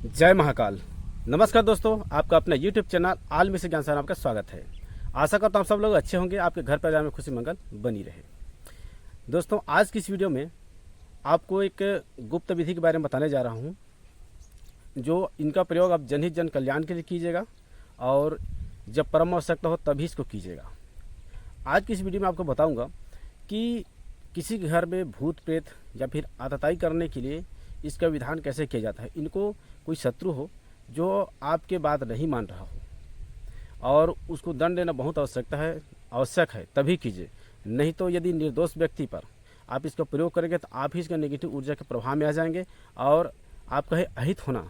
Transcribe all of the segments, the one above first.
जय महाकाल। नमस्कार दोस्तों, आपका अपना YouTube चैनल आलमी से ज्ञान से आपका स्वागत है। आशा करता हूँ आप सब लोग अच्छे होंगे, आपके घर परिवार में खुशी मंगल बनी रहे। दोस्तों, आज की इस वीडियो में आपको एक गुप्त विधि के बारे में बताने जा रहा हूँ, जो इनका प्रयोग आप जनहित जन कल्याण के लिए कीजिएगा और जब परम आवश्यकता हो तभी इसको कीजिएगा। आज की इस वीडियो में आपको बताऊँगा कि किसी घर में भूत प्रेत या फिर आतताई करने के लिए इसका विधान कैसे किया जाता है। इनको कोई शत्रु हो जो आपके बात नहीं मान रहा हो और उसको दंड देना बहुत आवश्यक है तभी कीजिए। नहीं तो यदि निर्दोष व्यक्ति पर आप इसका प्रयोग करेंगे तो आप ही इसका नेगेटिव ऊर्जा के प्रभाव में आ जाएंगे और आपका अहित होना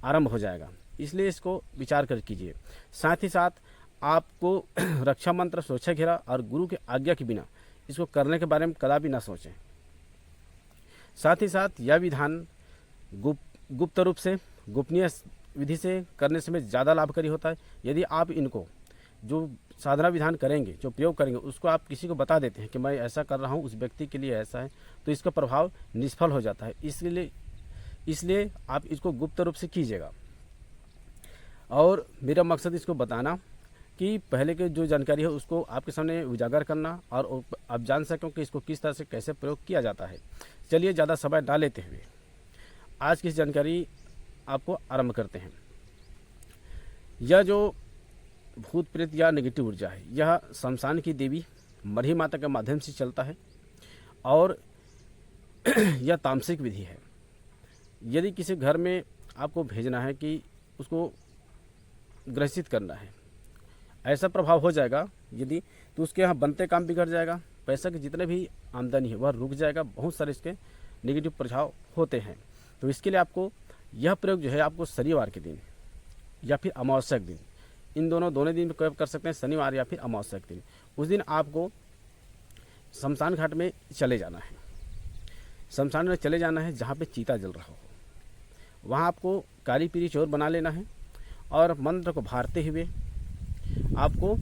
आरंभ हो जाएगा। इसलिए इसको विचार कर कीजिए। साथ ही साथ आपको रक्षा मंत्र, सुरक्षा घेरा और गुरु के आज्ञा के बिना इसको करने के बारे में कदापि ना सोचें। साथ ही साथ यह विधान गुप्त रूप से, गोपनीय विधि से करने से ज़्यादा लाभकारी होता है। यदि आप इनको जो साधना विधान करेंगे, जो प्रयोग करेंगे, उसको आप किसी को बता देते हैं कि मैं ऐसा कर रहा हूँ, उस व्यक्ति के लिए ऐसा है, तो इसका प्रभाव निष्फल हो जाता है। इसलिए आप इसको गुप्त रूप से कीजिएगा। और मेरा मकसद इसको बताना कि पहले के जो जानकारी है उसको आपके सामने उजागर करना और आप जान सकें कि इसको किस तरह से कैसे प्रयोग किया जाता है। चलिए ज़्यादा समय ना लेते हुए आज की जानकारी आपको आरंभ करते हैं। यह जो भूत प्रेत या नेगेटिव ऊर्जा है, यह शमशान की देवी मरही माता के माध्यम से चलता है और यह तामसिक विधि है। यदि किसी घर में आपको भेजना है कि उसको ग्रसित करना है, ऐसा प्रभाव हो जाएगा यदि, तो उसके यहाँ बनते काम बिगड़ जाएगा, पैसा के जितने भी आमदनी है वह रुक जाएगा। बहुत सारे इसके नेगेटिव प्रभाव होते हैं। तो इसके लिए आपको यह प्रयोग जो है आपको शनिवार के दिन या फिर अमावस्या के दिन, इन दोनों दिन कर सकते हैं, शनिवार या फिर अमावस्या के दिन। उस दिन आपको शमशान घाट में चले जाना है। शमशान में चले जाना है जहाँ पे चीता जल रहा हो। वहाँ आपको काली पीली चोर बना लेना है और मंत्र को भारते हुए आपको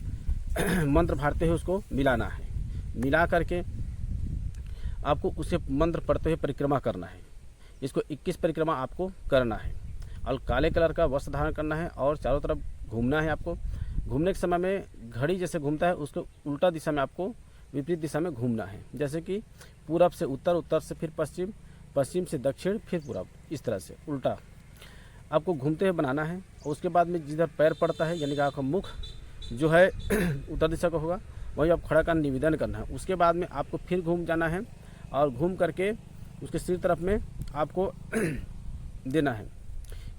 मंत्र भारते हुए उसको मिलाना है। मिला करके आपको उसे मंत्र पढ़ते हुए परिक्रमा करना है। इसको 21 परिक्रमा आपको करना है और काले कलर का वस्त्र धारण करना है और चारों तरफ घूमना है। आपको घूमने के समय में घड़ी जैसे घूमता है उसको उल्टा दिशा में, आपको विपरीत दिशा में घूमना है। जैसे कि पूरब से उत्तर, उत्तर से फिर पश्चिम, पश्चिम से दक्षिण, फिर पूरब, इस तरह से उल्टा आपको घूमते हुए बनाना है। और उसके बाद में जिधर पैर पड़ता है, यानी कि आपका मुख जो है उत्तर दिशा का होगा, वही आप खड़ा कर निवेदन करना है। उसके बाद में आपको फिर घूम जाना है और घूम करके उसके सिर तरफ में आपको देना है।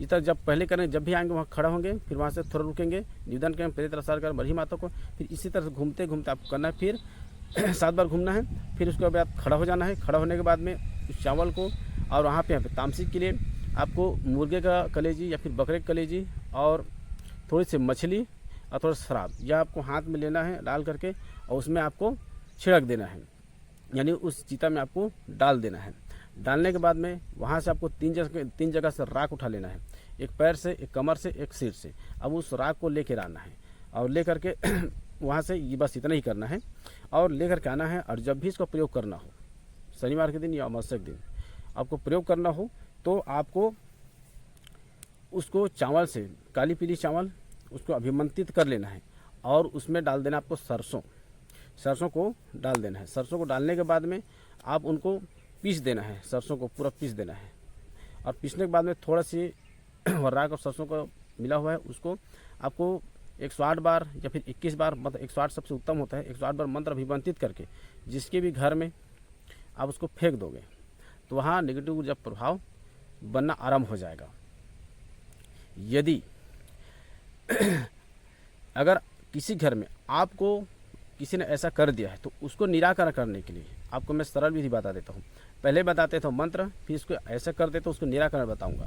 इस तरह जब पहले करें, जब भी आएंगे वहाँ खड़ा होंगे, फिर वहाँ से थोड़ा रुकेंगे, निवेदन करें, प्रेत रसार कर मरही माता को, फिर इसी तरह से घूमते घूमते आपको करना है। फिर 7 बार घूमना है। फिर उसके बाद खड़ा हो जाना है। खड़ा होने के बाद में उस चावल को, और वहाँ पे तामसिक के लिए आपको मुर्गे का कलेजी या फिर बकरे का कलेजी और थोड़ी सी मछली और थोड़ा शराब, यह आपको हाथ में लेना है, डाल करके और उसमें आपको छिड़क देना है, यानी उस चीता में आपको डाल देना है। डालने के बाद में वहाँ से आपको तीन जगह से राख उठा लेना है, एक पैर से, एक कमर से, एक सिर से। अब उस राख को लेकर आना है और ले करके वहाँ से ये बस इतना ही करना है और ले करके आना है। और जब भी इसको प्रयोग करना हो, शनिवार के दिन या अमावस्या के दिन आपको प्रयोग करना हो, तो आपको उसको चावल से, काली पीली चावल, उसको अभिमंत्रित कर लेना है और उसमें डाल देना आपको सरसों को डाल देना है। सरसों को डालने के बाद में आप उनको पीस देना है, सरसों को पूरा पीस देना है। और पीसने के बाद में थोड़ा सी राख और सरसों का मिला हुआ है, उसको आपको 108 बार या फिर 21 बार, मतलब 108 सबसे उत्तम होता है, 108 बार मंत्र अभिमंत्रित करके जिसके भी घर में आप उसको फेंक दोगे तो वहाँ नेगेटिव ऊर्जा प्रभाव बनना आरंभ हो जाएगा। यदि अगर किसी घर में आपको किसी ने ऐसा कर दिया है तो उसको निराकरण करने के लिए आपको मैं सरल विधि बता देता हूँ। पहले बताते थे मंत्र, फिर इसको ऐसा कर देते तो उसको निराकरण बताऊंगा।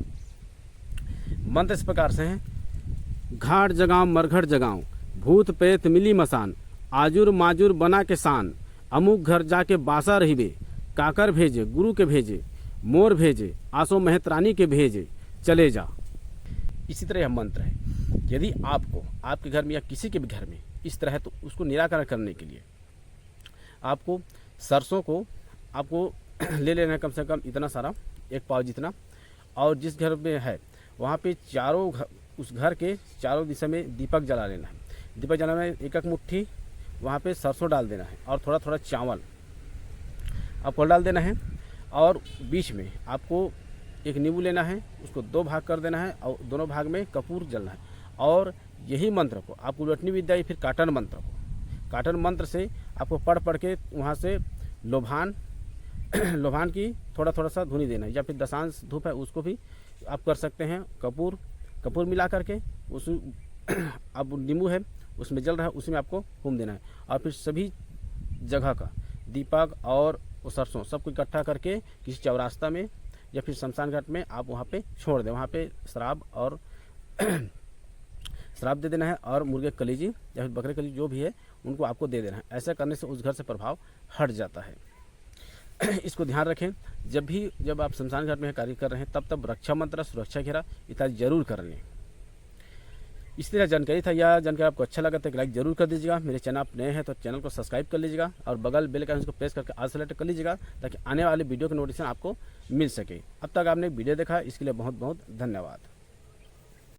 मंत्र इस प्रकार से हैं: घाट जगाऊं मरघट जगाऊं, भूत प्रेत मिली मसान, आजुर माजुर बना के शान, अमुक घर जाके बासा रहिबे, काकर भेजे गुरु के भेजे, मोर भेजे आसो मेहतरानी के भेजे, चले जा। इसी तरह यह मंत्र है। यदि आपको आपके घर में या किसी के भी घर में इस तरह है तो उसको निराकरण करने के लिए आपको सरसों को आपको ले लेना है, कम से कम इतना सारा, 1 पाव जितना, और जिस घर में है वहाँ पे उस घर के चारों दिशा में दीपक जला लेना है। दीपक जलाने में एक मुट्ठी वहाँ पे सरसों डाल देना है और थोड़ा थोड़ा चावल आपको डाल देना है। और बीच में आपको एक नींबू लेना है, उसको 2 भाग कर देना है और दोनों भाग में कपूर जलना है। और यही मंत्र को आपको उलटनी विद्या या फिर काटन मंत्र से आपको पढ़ के वहाँ से लोभान की थोड़ा सा धुनी देना है, या फिर दशांश धूप है उसको भी आप कर सकते हैं। कपूर मिला करके उस अब नींबू है उसमें जल रहा है, उसमें आपको फूम देना है। और फिर सभी जगह का दीपक और वो सरसों सबको इकट्ठा करके किसी चौरास्ता में या फिर शमशान घाट में आप वहाँ पे छोड़ दें। वहाँ पे श्राप और श्राप दे देना है और मुर्गे कलीजी या फिर बकरे कलीजी जो भी है उनको आपको दे देना है। ऐसा करने से उस घर से प्रभाव हट जाता है। इसको ध्यान रखें, जब आप शमशान घाट में कार्य कर रहे हैं तब रक्षा मंत्र, सुरक्षा घेरा इत्यादि जरूर कर लें। इस तरह जानकारी था। यह जानकारी आपको अच्छा लगा तो एक लाइक जरूर कर दीजिएगा। मेरे चैनल आप नए हैं तो चैनल को सब्सक्राइब कर लीजिएगा और बगल बेल आइकन को प्रेस करके ऑल सेलेक्ट कर लीजिएगा ताकि आने वाले वीडियो की नोटिफिकेशन आपको मिल सके। अब तक आपने वीडियो देखा इसके लिए बहुत बहुत धन्यवाद।